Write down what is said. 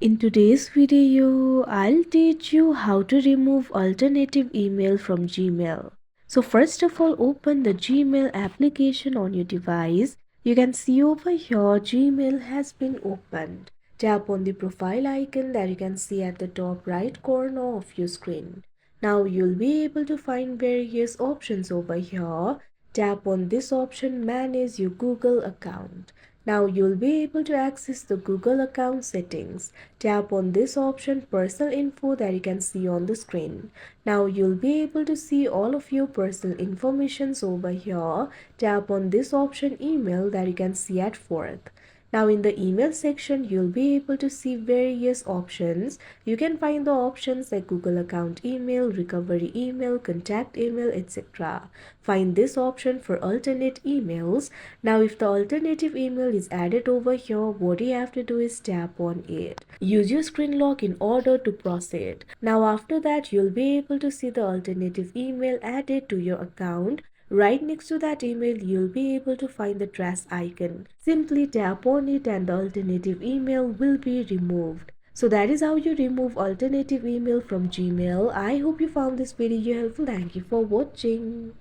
In today's video, I'll teach you how to remove alternative email from Gmail. So first of all, open the Gmail application on your device. You can see over here Gmail has been opened. Tap on the profile icon that you can see at the top right corner of your screen. Now you'll be able to find various options over here. Tap on this option, manage your Google account. Now you'll be able to access the Google account settings. Tap on this option, personal info, that you can see on the screen. Now you'll be able to see all of your personal informations over here. Tap on this option, email, that you can see at fourth. Now in the email section, you'll be able to see various options. You can find the options like Google account email, recovery email, contact email, etc. Find this option for alternate emails. Now if the alternative email is added over here, what you have to do is tap on it. Use your screen lock in order to proceed. Now after that, you'll be able to see the alternative email added to your account. Right next to that email, you'll be able to find the trash icon. Simply tap on it and the alternative email will be removed. So that is how you remove alternative email from Gmail. I hope you found this video helpful. Thank you for watching.